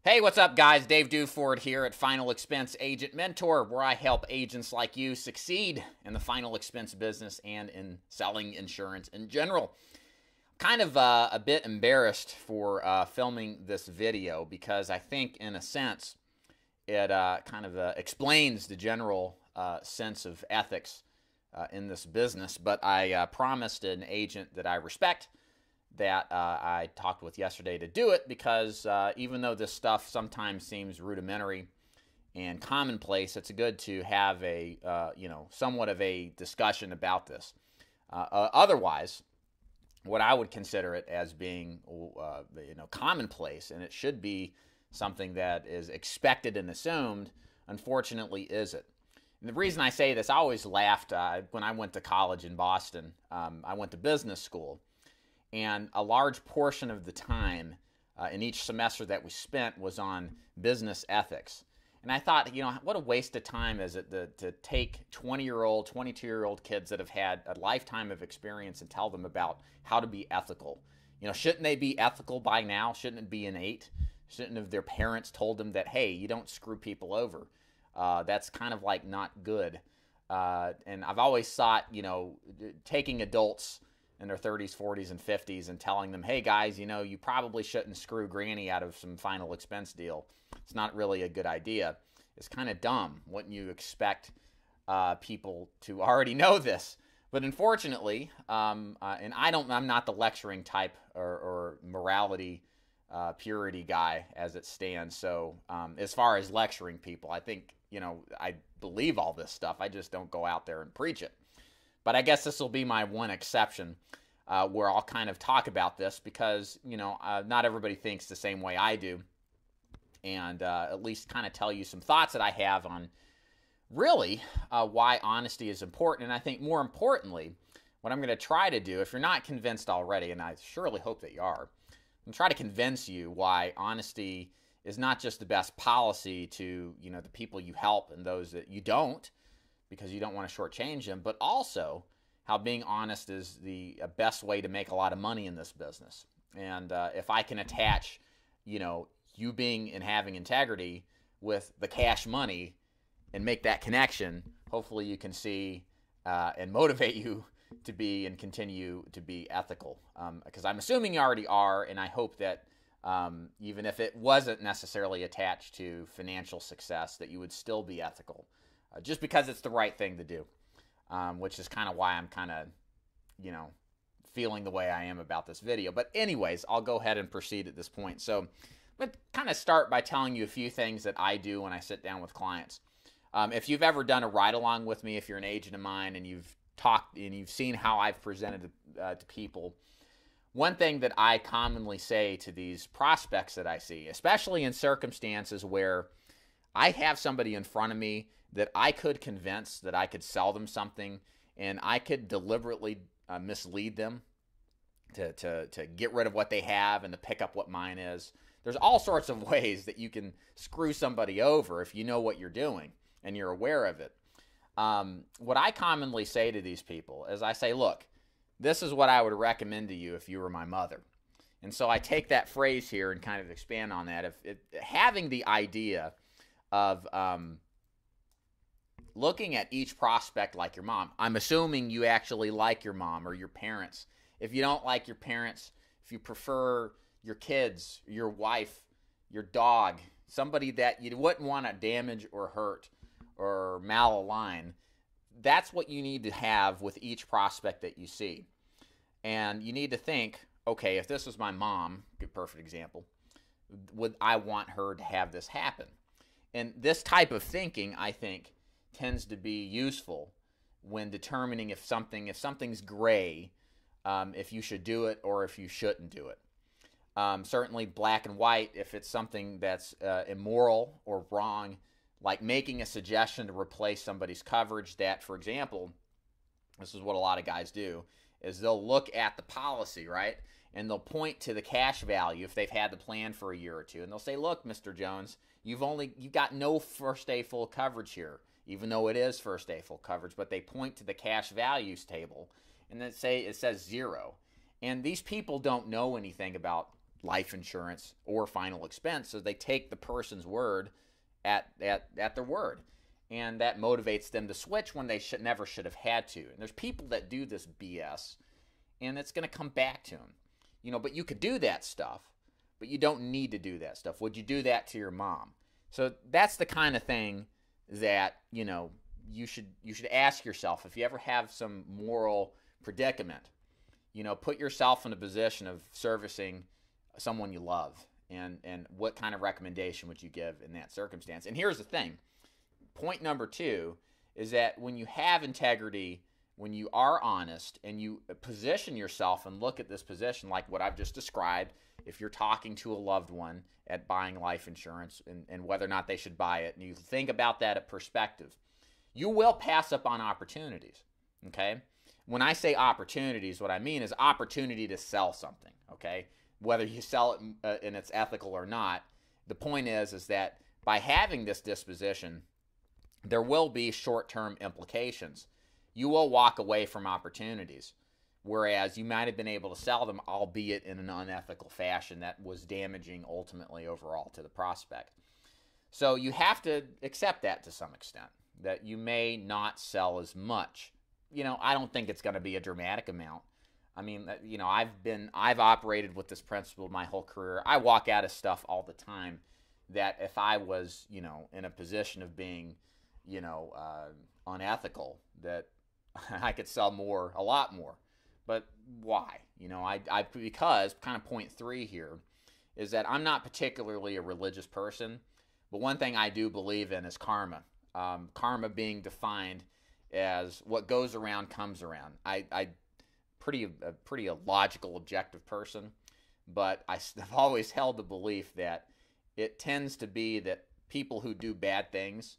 Hey, what's up, guys? Dave Duford here at Final Expense Agent Mentor, where I help agents like you succeed in the final expense business and in selling insurance in general. Kind of a bit embarrassed for filming this video because I think, in a sense, it kind of explains the general sense of ethics in this business. But I promised an agent that I respect that I talked with yesterday to do it because even though this stuff sometimes seems rudimentary and commonplace, it's good to have a somewhat of a discussion about this. Otherwise, what I would consider it as being commonplace, and it should be something that is expected and assumed, unfortunately isn't. And the reason I say this, I always laughed when I went to college in Boston. I went to business school. And a large portion of the time in each semester that we spent was on business ethics. And I thought, what a waste of time is it to take 20-year-old, 22-year-old kids that have had a lifetime of experience and tell them about how to be ethical. Shouldn't they be ethical by now? Shouldn't it be innate? Shouldn't have their parents told them that, hey, you don't screw people over? That's kind of like not good. And I've always thought, taking adults in their 30s, 40s, and 50s and telling them, hey guys, you probably shouldn't screw granny out of some final expense deal. It's not really a good idea. It's kind of dumb. Wouldn't you expect people to already know this? But unfortunately, and I'm not the lecturing type or morality purity guy as it stands. So as far as lecturing people, I think, I believe all this stuff. I just don't go out there and preach it. But I guess this will be my one exception where I'll kind of talk about this because, not everybody thinks the same way I do. And at least kind of tell you some thoughts that I have on really why honesty is important. And I think more importantly, what I'm going to try to do, if you're not convinced already, and I surely hope that you are, I'm going to try to convince you why honesty is not just the best policy to, the people you help and those that you don't, because you don't want to shortchange them, but also how being honest is the best way to make a lot of money in this business. And if I can attach, you being and having integrity with the cash money and make that connection, hopefully you can see and motivate you to be and continue to be ethical. Because I'm assuming you already are, and I hope that even if it wasn't necessarily attached to financial success, that you would still be ethical. Just because it's the right thing to do, which is kind of why I'm kind of, feeling the way I am about this video. But anyways, I'll go ahead and proceed at this point. So I'm going to kind of start by telling you a few things that I do when I sit down with clients. If you've ever done a ride-along with me, if you're an agent of mine and you've talked and you've seen how I've presented to people, one thing that I commonly say to these prospects that I see, especially in circumstances where I have somebody in front of me that I could convince that I could sell them something and I could deliberately mislead them to get rid of what they have and to pick up what mine is. There's all sorts of ways that you can screw somebody over if you know what you're doing and you're aware of it. What I commonly say to these people is I say, look, this is what I would recommend to you if you were my mother. And so I take that phrase here and kind of expand on that. Having the idea of looking at each prospect like your mom. I'm assuming you actually like your mom or your parents. If you don't like your parents, if you prefer your kids, your wife, your dog, somebody that you wouldn't want to damage or hurt or malalign, that's what you need to have with each prospect that you see. And you need to think, okay, if this was my mom, good perfect example, would I want her to have this happen? And this type of thinking, I think, tends to be useful when determining if something's gray, if you should do it or if you shouldn't do it. Certainly black and white, if it's something that's immoral or wrong, like making a suggestion to replace somebody's coverage that, for example, this is what a lot of guys do, is they'll look at the policy, right? And they'll point to the cash value if they've had the plan for a year or two. And they'll say, look, Mr. Jones, you've got no first day full coverage here, even though it is first day full coverage. But they point to the cash values table and then it says 0. And these people don't know anything about life insurance or final expense. So they take the person's word at their word. And that motivates them to switch when they never should have had to. And there's people that do this BS, and it's going to come back to them. But you could do that stuff, but you don't need to do that stuff. Would you do that to your mom? So that's the kind of thing that, you should ask yourself. If you ever have some moral predicament, put yourself in a position of servicing someone you love, and what kind of recommendation would you give in that circumstance? And here's the thing. Point number 2 is that when you have integrity, when you are honest, and you position yourself and look at this position like what I've just described, if you're talking to a loved one at buying life insurance and whether or not they should buy it, and you think about that at perspective, you will pass up on opportunities, okay? When I say opportunities, what I mean is opportunity to sell something, okay? Whether you sell it and it's ethical or not, the point is that by having this disposition, there will be short-term implications. You will walk away from opportunities, whereas you might have been able to sell them, albeit in an unethical fashion that was damaging ultimately overall to the prospect. So you have to accept that to some extent, that you may not sell as much. I don't think it's going to be a dramatic amount. I mean, I've operated with this principle my whole career. I walk out of stuff all the time that if I was, in a position of being, unethical, that I could sell more, a lot more. But why? Because kind of point 3 here is that I'm not particularly a religious person, but one thing I do believe in is karma. Karma being defined as what goes around comes around. I pretty a logical, objective person, but I've always held the belief that it tends to be that people who do bad things,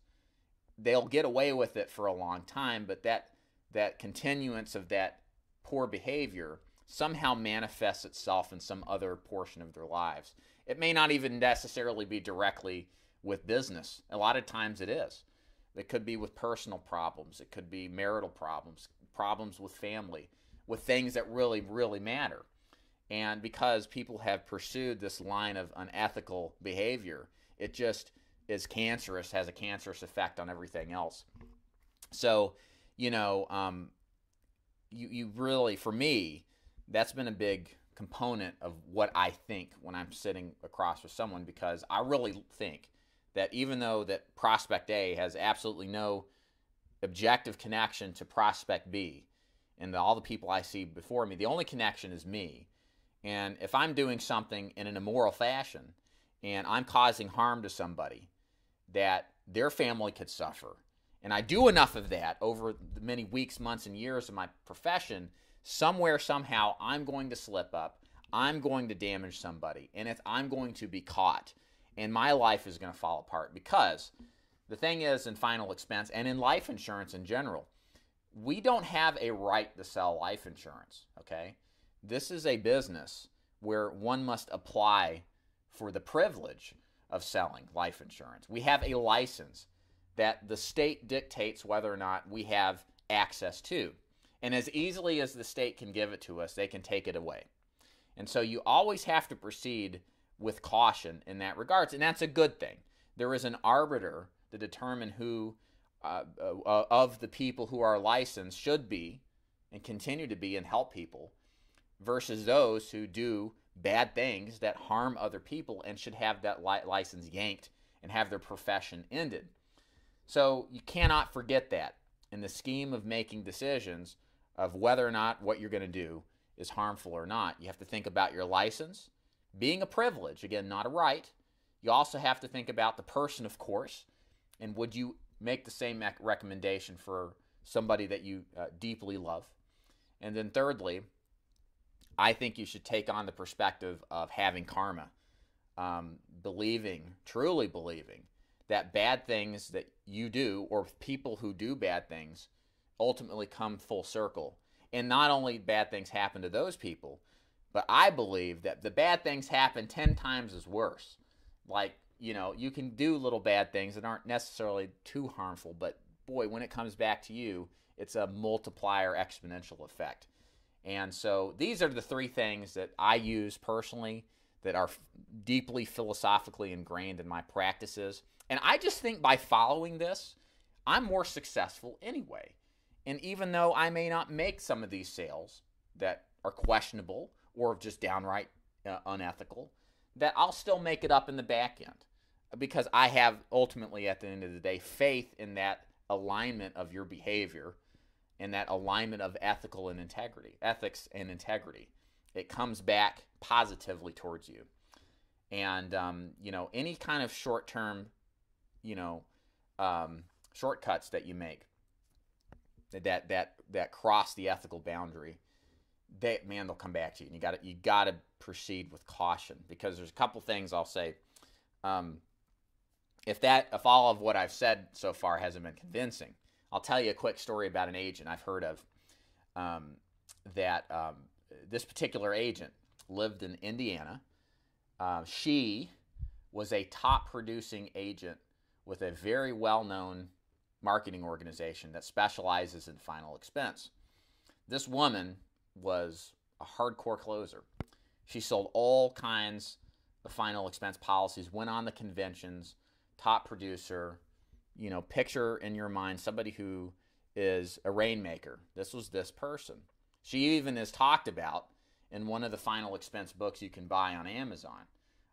they'll get away with it for a long time, but that continuance of that poor behavior somehow manifests itself in some other portion of their lives. It may not even necessarily be directly with business. A lot of times it is. It could be with personal problems. It could be marital problems, problems with family, with things that really, really matter. And because people have pursued this line of unethical behavior, it just is cancerous, has a cancerous effect on everything else. So, you really, for me, that's been a big component of what I think when I'm sitting across with someone, because I really think that even though that prospect A has absolutely no objective connection to prospect B and all the people I see before me, the only connection is me. And if I'm doing something in an immoral fashion and I'm causing harm to somebody that their family could suffer, and I do enough of that over the many weeks, months, and years of my profession, somewhere, somehow, I'm going to slip up. I'm going to damage somebody, and I'm going to be caught. And my life is going to fall apart, because the thing is, in final expense and in life insurance in general, we don't have a right to sell life insurance, okay? This is a business where one must apply for the privilege of selling life insurance. We have a license that the state dictates whether or not we have access to. And as easily as the state can give it to us, they can take it away. And so you always have to proceed with caution in that regards, and that's a good thing. There is an arbiter to determine who of the people who are licensed should be and continue to be and help people, versus those who do bad things that harm other people and should have that license yanked and have their profession ended. So you cannot forget that in the scheme of making decisions of whether or not what you're going to do is harmful or not. You have to think about your license being a privilege, again, not a right. You also have to think about the person, of course, and would you make the same recommendation for somebody that you deeply love? And then thirdly, I think you should take on the perspective of having karma, truly believing that bad things that you do, or people who do bad things, ultimately come full circle. And not only bad things happen to those people, but I believe that the bad things happen 10 times as worse. Like, you can do little bad things that aren't necessarily too harmful, but boy, when it comes back to you, it's a multiplier exponential effect. And so these are the 3 things that I use personally that are deeply philosophically ingrained in my practices. And I just think by following this, I'm more successful anyway. And even though I may not make some of these sales that are questionable or just downright unethical, that I'll still make it up in the back end, because I have ultimately, at the end of the day, faith in that alignment of your behavior and that alignment of ethics and integrity. It comes back positively towards you. And, any kind of short-term, shortcuts that you make that cross the ethical boundary, they'll come back to you. And you gotta proceed with caution, because there's a couple things I'll say. If all of what I've said so far hasn't been convincing, I'll tell you a quick story about an agent I've heard of. This particular agent lived in Indiana. She was a top producing agent with a very well-known marketing organization that specializes in final expense. This woman was a hardcore closer. She sold all kinds of final expense policies, went on the conventions, top producer. Picture in your mind somebody who is a rainmaker. This was this person. She even is talked about in one of the final expense books you can buy on Amazon.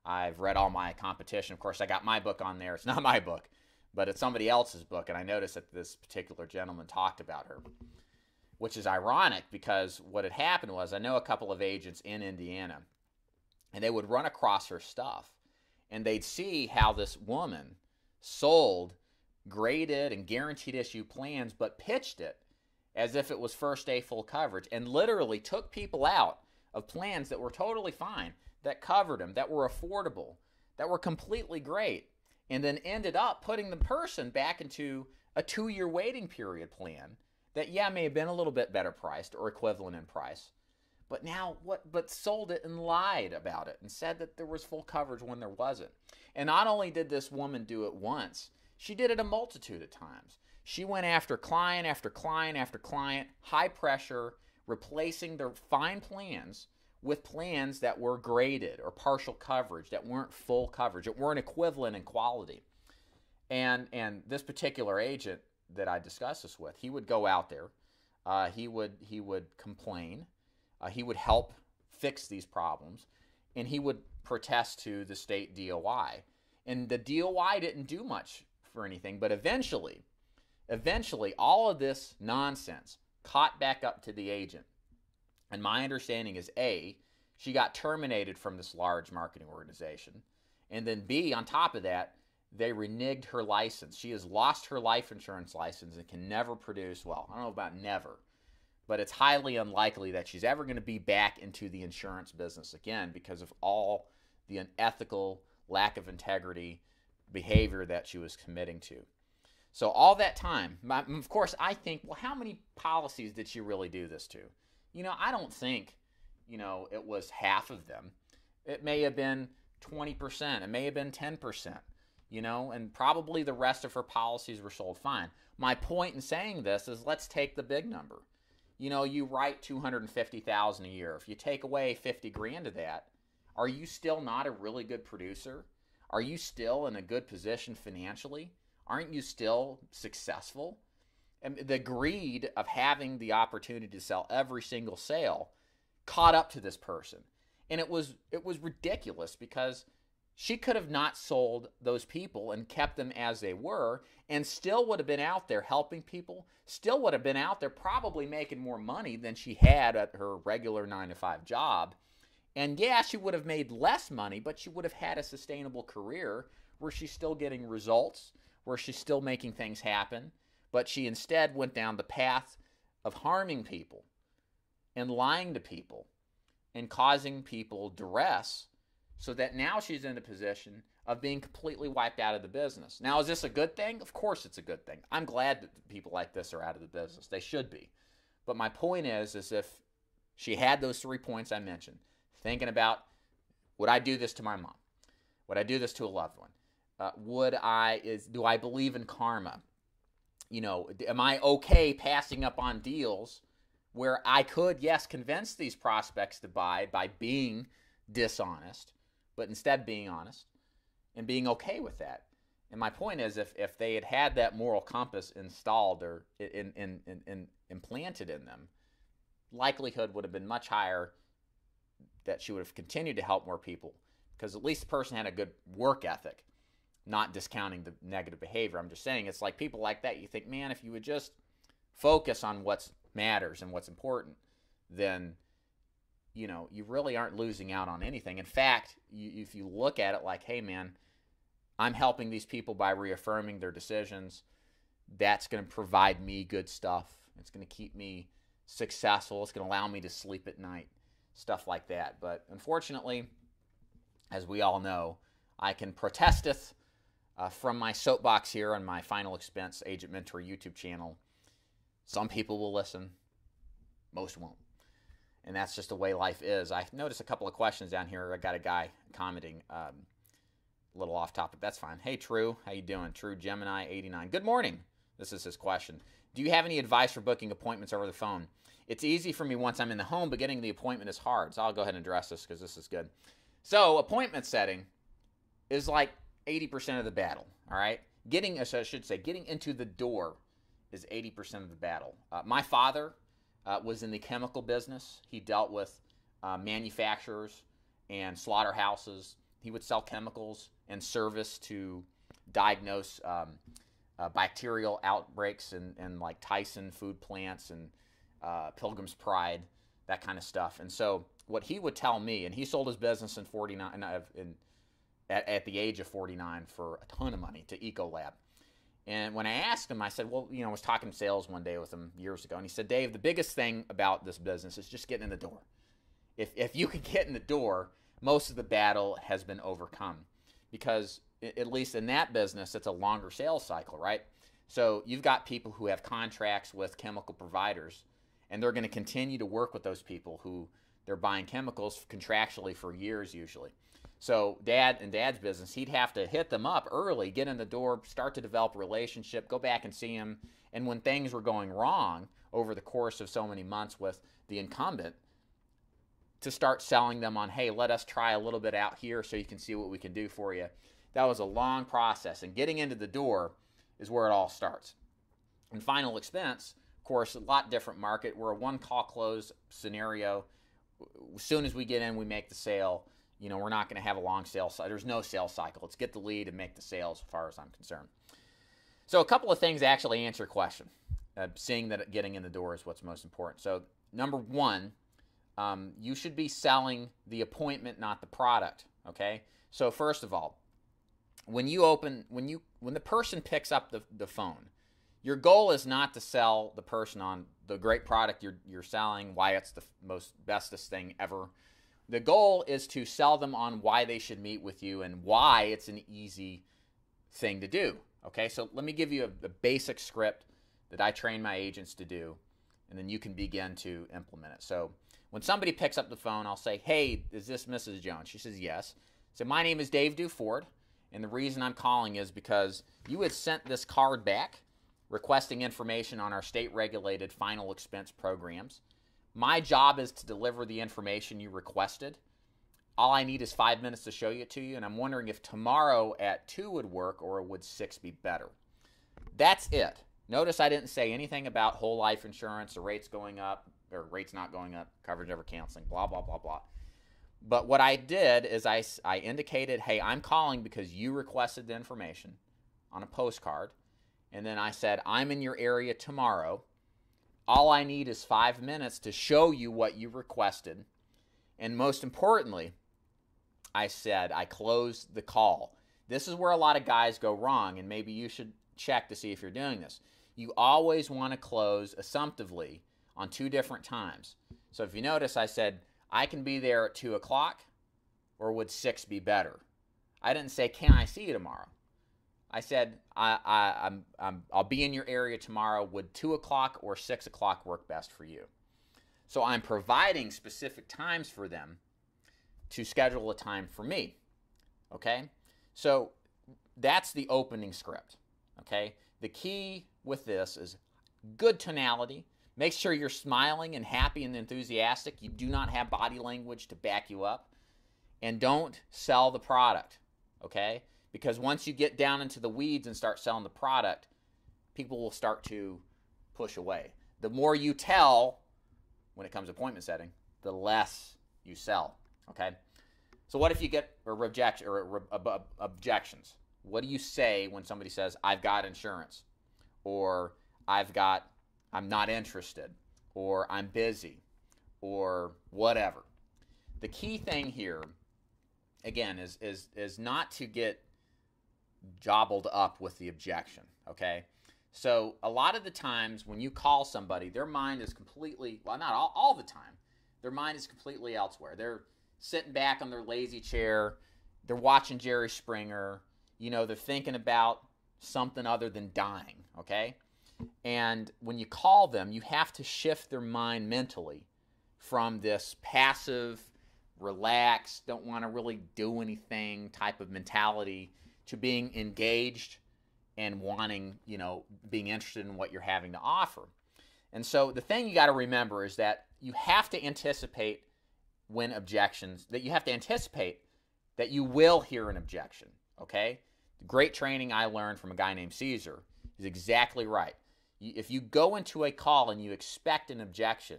I've read all my competition. Of course, I got my book on there. It's not my book, but it's somebody else's book, and I noticed that this particular gentleman talked about her, which is ironic, because what had happened was, I know a couple of agents in Indiana, and they would run across her stuff, and they'd see how this woman sold graded and guaranteed issue plans, but pitched it as if it was first day full coverage, and literally took people out of plans that were totally fine, that covered them, that were affordable, that were completely great, and then ended up putting the person back into a 2-year waiting period plan that, may have been a little bit better priced or equivalent in price, but sold it and lied about it and said that there was full coverage when there wasn't. And not only did this woman do it once, she did it a multitude of times. She went after client after client after client, high pressure, replacing their fine plans with plans that were graded or partial coverage, that weren't full coverage, that weren't equivalent in quality. And this particular agent that I discussed this with, he would go out there, he would complain, he would help fix these problems, and he would protest to the state DOI. And the DOI didn't do much for anything, but eventually all of this nonsense caught back up to the agent. And my understanding is, A, she got terminated from this large marketing organization, and then B, on top of that, they reneged her license. She has lost her life insurance license and can never produce, I don't know about never, but it's highly unlikely that she's ever going to be back into the insurance business again, because of all the unethical, lack of integrity behavior that she was committing to. So all that time, of course, I think, how many policies did she really do this to? I don't think, it was half of them. It may have been 20%. It may have been 10%, and probably the rest of her policies were sold fine. My point in saying this is, let's take the big number. You write $250,000 a year. If you take away 50 grand of that, are you still not a really good producer? Are you still in a good position financially? Aren't you still successful? And the greed of having the opportunity to sell every single sale caught up to this person. And it was ridiculous, because she could have not sold those people and kept them as they were, and still would have been out there helping people, still would have been out there probably making more money than she had at her regular 9-to-5 job. And she would have made less money, but she would have had a sustainable career where she's still getting results, where she's still making things happen. But she instead went down the path of harming people and lying to people and causing people duress, so that now she's in a position of being completely wiped out of the business. Now, is this a good thing? Of course it's a good thing. I'm glad that people like this are out of the business. They should be. But my point is if she had those 3 points I mentioned, thinking about, would I do this to my mom? Would I do this to a loved one? Do I believe in karma? Am I okay passing up on deals where I could, yes, convince these prospects to buy by being dishonest, but instead being honest and being okay with that. And my point is, if they had had that moral compass installed or implanted in them, likelihood would have been much higher that she would have continued to help more people, because at least the person had a good work ethic. Not discounting the negative behavior. I'm just saying it's like people like that. You think, man, if you would just focus on what matters and what's important, then you really aren't losing out on anything. In fact, if you look at it like, hey, man, I'm helping these people by reaffirming their decisions. That's going to provide me good stuff. It's going to keep me successful. It's going to allow me to sleep at night, stuff like that. But unfortunately, as we all know, I can protesteth from my soapbox here on my Final Expense Agent Mentor YouTube channel. Some people will listen, most won't. And that's just the way life is. I noticed a couple of questions down here. I got a guy commenting, a little off topic. That's fine. Hey, True, how you doing? True Gemini 89. Good morning. This is his question. Do you have any advice for booking appointments over the phone? It's easy for me once I'm in the home, but getting the appointment is hard. So I'll go ahead and address this because this is good. So appointment setting is like 80% of the battle, all right? Getting into the door is 80% of the battle. My father was in the chemical business. He dealt with manufacturers and slaughterhouses. He would sell chemicals and service to diagnose bacterial outbreaks in like Tyson food plants and Pilgrim's Pride, that kind of stuff. And so what he would tell me, and he sold his business at the age of 49 for a ton of money to Ecolab. And when I asked him, I said, well, I was talking sales one day with him years ago, and he said, Dave, the biggest thing about this business is just getting in the door. If you can get in the door, most of the battle has been overcome, because at least in that business, it's a longer sales cycle, right? So you've got people who have contracts with chemical providers, and they're going to continue to work with those people who they're buying chemicals contractually for years usually. So Dad's business, he'd have to hit them up early, get in the door, start to develop a relationship, go back and see him. And when things were going wrong over the course of so many months with the incumbent, to start selling them on, hey, let us try a little bit out here so you can see what we can do for you. That was a long process. And getting into the door is where it all starts. And Final Expense, of course, a lot different market. We're a one-call close scenario. As soon as we get in, we make the sale. We're not going to have a long sales cycle. There's no sales cycle. Let's get the lead and make the sales as far as I'm concerned. So a couple of things actually answer your question. Seeing that getting in the door is what's most important. So number one, you should be selling the appointment, not the product. Okay. So first of all, when the person picks up the phone, your goal is not to sell the person on the great product you're selling, why it's the bestest thing ever. The goal is to sell them on why they should meet with you and why it's an easy thing to do. Okay, so let me give you a basic script that I train my agents to do, and then you can begin to implement it. So when somebody picks up the phone, I'll say, hey, is this Mrs. Jones? She says, yes. So my name is Dave Duford, and the reason I'm calling is because you had sent this card back requesting information on our state-regulated final expense programs. My job is to deliver the information you requested. All I need is 5 minutes to show it to you, and I'm wondering if tomorrow at 2 would work, or would 6 be better? That's it. Notice I didn't say anything about whole life insurance, or rates going up, or rates not going up, coverage never canceling, blah, blah, blah, blah. But what I did is I indicated, hey, I'm calling because you requested the information on a postcard, and then I said, I'm in your area tomorrow. All I need is 5 minutes to show you what you requested. And most importantly, I said, I closed the call. This is where a lot of guys go wrong, and maybe you should check to see if you're doing this. You always want to close assumptively on 2 different times. So if you notice, I said, I can be there at 2 o'clock, or would 6 be better? I didn't say, can I see you tomorrow? I said, I'll be in your area tomorrow. Would 2 o'clock or 6 o'clock work best for you? So I'm providing specific times for them to schedule a time for me. Okay? So that's the opening script. Okay? The key with this is good tonality. Make sure you're smiling and happy and enthusiastic. You do not have body language to back you up. and don't sell the product, okay? Because once you get down into the weeds and start selling the product, people will start to push away. The more you tell when it comes to appointment setting, the less you sell, okay? So what if you get objections? What do you say when somebody says, I've got insurance, or I'm not interested, or I'm busy, or whatever? The key thing here, again, is not to get jobbled up with the objection, okay? So a lot of the times when you call somebody, their mind is completely, well, not all the time, their mind is completely elsewhere. They're sitting back on their lazy chair, they're watching Jerry Springer, they're thinking about something other than dying, okay? And when you call them, you have to shift their mind mentally from this passive, relaxed, don't want to really do anything type of mentality to being engaged and wanting, being interested in what you're having to offer. And so the thing you got to remember is that you have to anticipate that you will hear an objection, okay? The great training I learned from a guy named Caesar is exactly right. If you go into a call and you expect an objection,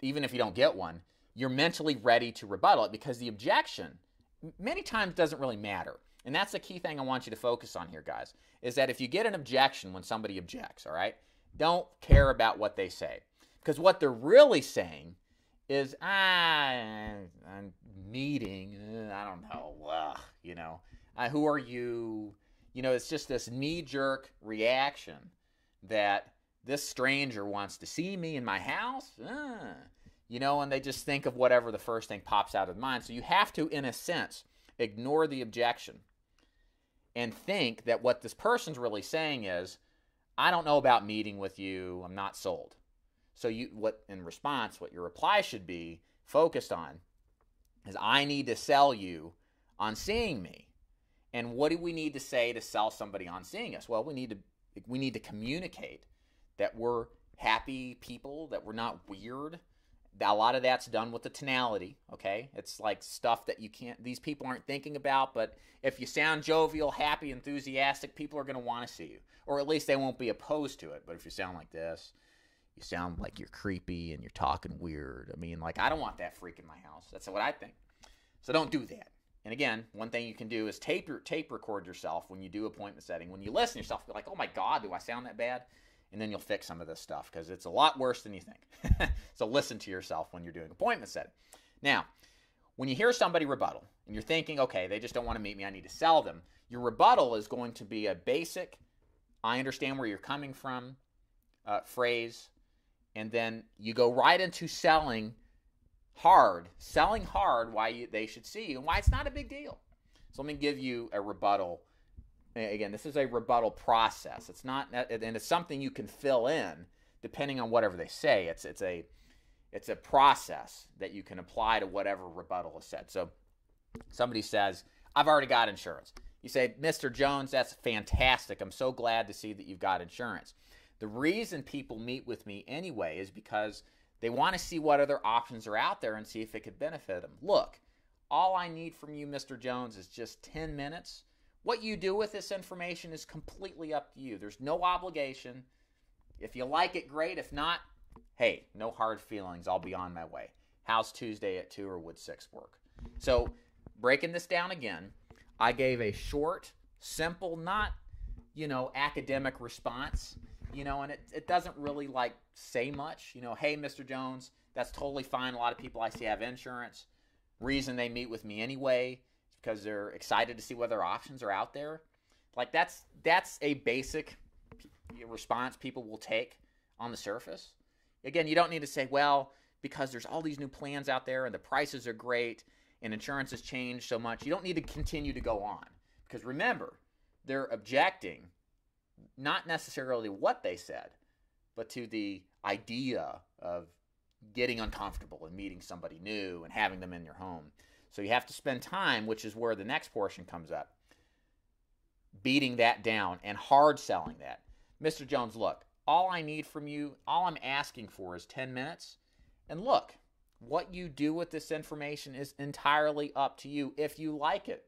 even if you don't get one, you're mentally ready to rebuttal it, because the objection many times doesn't really matter. And that's the key thing I want you to focus on here, guys, is that if you get an objection when somebody objects, all right, don't care about what they say. Because what they're really saying is, I'm meeting, I don't know, who are you? It's just this knee-jerk reaction that this stranger wants to see me in my house, and they just think of whatever the first thing pops out of mind. So you have to, in a sense, ignore the objection and think that what this person's really saying is, I don't know about meeting with you, I'm not sold. So in response, what your reply should be focused on is, I need to sell you on seeing me. And what do we need to say to sell somebody on seeing us? Well, we need to communicate that we're happy people, that we're not weird. A lot of that's done with the tonality, okay? It's like stuff that these people aren't thinking about, but if you sound jovial, happy, enthusiastic, people are going to want to see you. Or at least they won't be opposed to it. But if you sound like this, you sound like you're creepy and you're talking weird. I don't want that freak in my house. That's what I think. So don't do that. And again, one thing you can do is tape record yourself when you do appointment setting. When you listen to yourself, you're like, oh my God, do I sound that bad? And then you'll fix some of this stuff, because it's a lot worse than you think. So listen to yourself when you're doing appointment setting. Now, when you hear somebody rebuttal and you're thinking, okay, they just don't want to meet me, I need to sell them, your rebuttal is going to be a basic, I understand where you're coming from phrase, and then you go right into selling hard why they should see you and why it's not a big deal. So let me give you a rebuttal. Again, this is a rebuttal process. It's not, and it's something you can fill in depending on whatever they say. It's a process that you can apply to whatever rebuttal is said. So somebody says, I've already got insurance. You say, Mr. Jones, that's fantastic. I'm so glad to see that you've got insurance. The reason people meet with me anyway is because they want to see what other options are out there and see if it could benefit them. Look, all I need from you, Mr. Jones, is just 10 minutes. What you do with this information is completely up to you. There's no obligation. If you like it, great. If not, hey, no hard feelings. I'll be on my way. How's Tuesday at 2 or would 6 work? So breaking this down again, I gave a short, simple, not, academic response, and it doesn't really say much. Hey, Mr. Jones, that's totally fine. A lot of people I see have insurance. Reason they meet with me anyway, because they're excited to see what other options are out there. That's a basic response people will take on the surface. Again, you don't need to say, well, because there's all these new plans out there and the prices are great and insurance has changed so much. You don't need to continue to go on, because remember, they're objecting not necessarily what they said, but to the idea of getting uncomfortable and meeting somebody new and having them in your home. So you have to spend time, which is where the next portion comes up, beating that down and hard selling that. Mr. Jones, look, all I need from you, all I'm asking for is 10 minutes. And look, What you do with this information is entirely up to you. If you like it,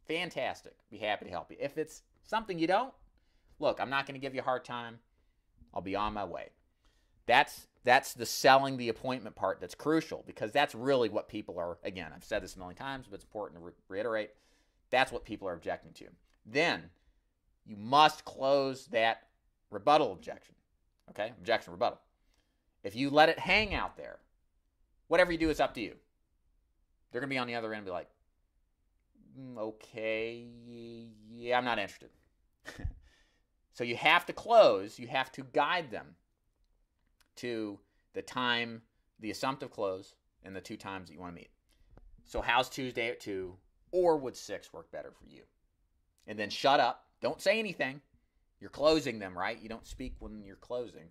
fantastic. Be happy to help you. If it's something you don't, look, I'm not going to give you a hard time. I'll be on my way. That's the selling the appointment part that's crucial, because that's really what people are, again, I've said this a million times, but it's important to reiterate. That's what people are objecting to. Then you must close that rebuttal objection. Okay? Objection, rebuttal. If you let it hang out there, whatever you do is up to you. They're going to be on the other end and be like, okay, yeah, I'm not interested. So you have to close, you have to guide them to the time, the assumptive close, and the 2 times that you want to meet. So how's Tuesday at 2, or would 6 work better for you? And then shut up. Don't say anything. You're closing them, right? You don't speak when you're closing.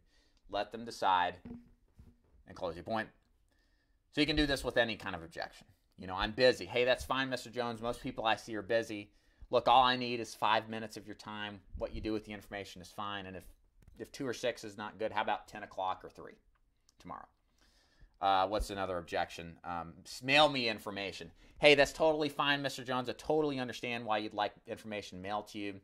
Let them decide and close the appointment. So you can do this with any kind of objection. You know, I'm busy. Hey, that's fine, Mr. Jones. Most people I see are busy. Look, all I need is 5 minutes of your time. What you do with the information is fine. And if 2 or 6 is not good, how about 10 o'clock or 3 tomorrow? What's another objection? Mail me information. Hey, that's totally fine, Mr. Jones. I totally understand why you'd like information mailed to you.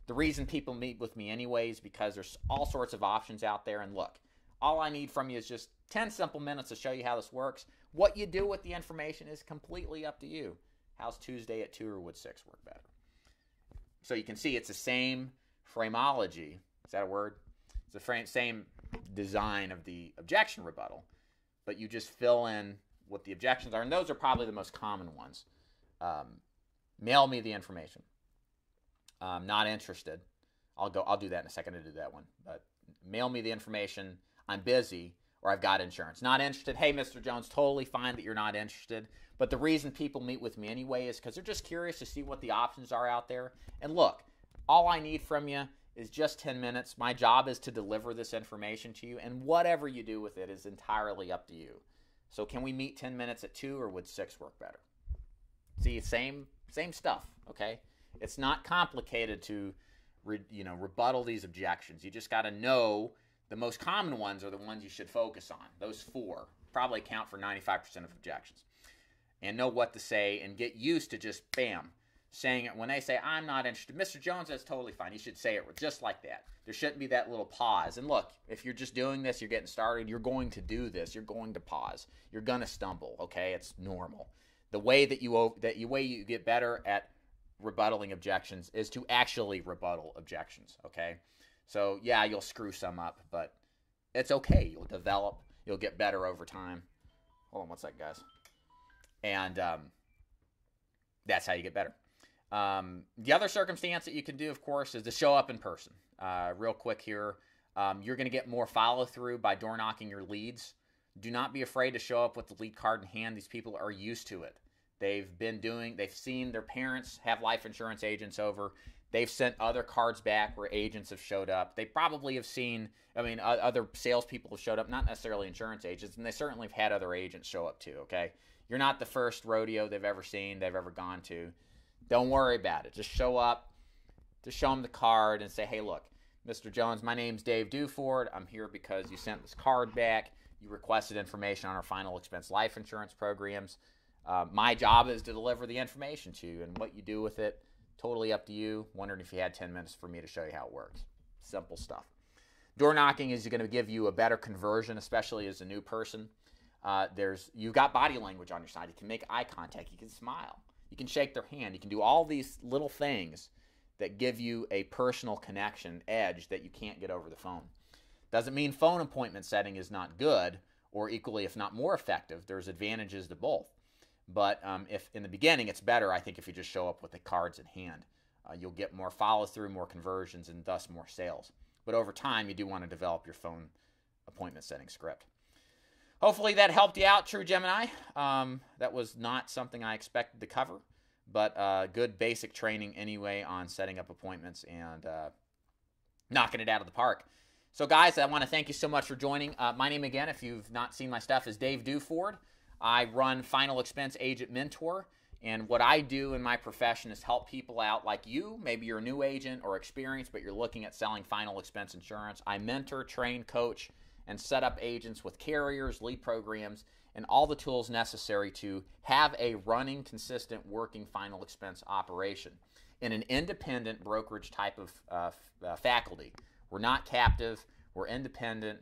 The reason people meet with me anyway is because there's all sorts of options out there. And look, all I need from you is just 10 simple minutes to show you how this works. What you do with the information is completely up to you. How's Tuesday at 2, or would 6 work better? So you can see it's the same phraseology. Is that a word? It's the same design of the objection rebuttal, but you just fill in what the objections are, and those are probably the most common ones. Mail me the information. Not interested. I'll do that in a second to do that one. But mail me the information. I'm busy, or I've got insurance. Not interested. Hey, Mr. Jones, totally fine that you're not interested. But the reason people meet with me anyway is because they're just curious to see what the options are out there. And look, all I need from you is just 10 minutes. My job is to deliver this information to you, and whatever you do with it is entirely up to you. So can we meet 10 minutes at 2, or would 6 work better? See, same stuff, okay? It's not complicated to rebuttal these objections. You just got to know the most common ones are the ones you should focus on. Those 4 probably account for 95% of objections. And know what to say, and get used to just, bam, saying it. When they say, I'm not interested, Mr. Jones, that's totally fine. You should say it just like that. There shouldn't be that little pause. And look, if you're just doing this, you're getting started, you're going to do this. You're going to pause. You're going to stumble, okay? It's normal. The way that you get better at rebuttaling objections is to actually rebuttal objections, okay? So, yeah, you'll screw some up, but it's okay. You'll develop. You'll get better over time. Hold on one second, guys. And that's how you get better. The other circumstance that you can do, of course, is to show up in person. Real quick here, you're going to get more follow-through by door knocking your leads. Do not be afraid to show up with the lead card in hand. These people are used to it. They've seen their parents have life insurance agents over. They've sent other cards back where agents have showed up. They probably have seen, other salespeople have showed up, not necessarily insurance agents, and they certainly have had other agents show up too, okay? You're not the first rodeo they've ever seen, they've ever gone to. Don't worry about it. Just show up, just show them the card and say, hey, look, Mr. Jones, my name's Dave Duford. I'm here because you sent this card back. You requested information on our final expense life insurance programs. My job is to deliver the information to you, and what you do with it, totally up to you. Wondering if you had 10 minutes for me to show you how it works. Simple stuff. Door knocking is going to give you a better conversion, especially as a new person. You've got body language on your side. You can make eye contact. You can smile. You can shake their hand. You can do all these little things that give you a personal connection edge that you can't get over the phone. Doesn't mean phone appointment setting is not good, or equally, if not more effective. There's advantages to both. But if in the beginning, it's better, I think, if you just show up with the cards in hand. You'll get more follow-through, more conversions, and thus more sales. But over time, you do want to develop your phone appointment setting script. Hopefully that helped you out, True Gemini. That was not something I expected to cover, but good basic training anyway on setting up appointments and knocking it out of the park. So, guys, I want to thank you so much for joining. My name, again, if you've not seen my stuff, is Dave Duford. I run Final Expense Agent Mentor, and what I do in my profession is help people out like you. Maybe you're a new agent or experienced, but you're looking at selling final expense insurance. I mentor, train, coach, and set up agents with carriers, lead programs, and all the tools necessary to have a running, consistent, working final expense operation in an independent brokerage type of faculty. We're not captive. We're independent.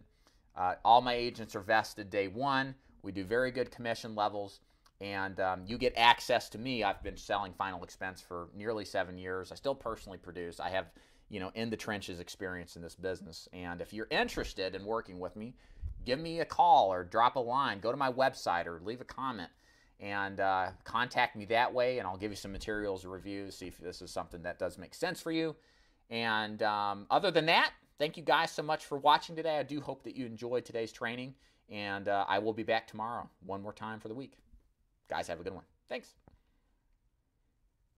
All my agents are vested day one. We do very good commission levels, and you get access to me. I've been selling final expense for nearly 7 years. I still personally produce. I have, in the trenches experience in this business. And if you're interested in working with me, give me a call or drop a line. Go to my website or leave a comment and contact me that way, and I'll give you some materials or reviews, see if this is something that does make sense for you. And other than that, thank you guys so much for watching today. I do hope that you enjoyed today's training, and I will be back tomorrow one more time for the week. Guys, have a good one. Thanks.